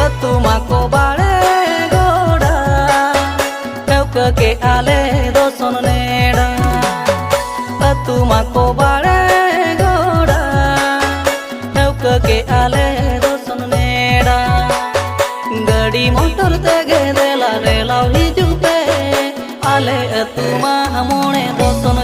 अतु माको बाड़े गोड़ा ठेवक के आले दोसन नेड़ा अतु माको बाड़े गोड़ा ठेवक के आले दोसन नेड़ा गाड़ी मोटर तेगे देला रेलाव हिजुपे आले अतु मा मोणे दोसन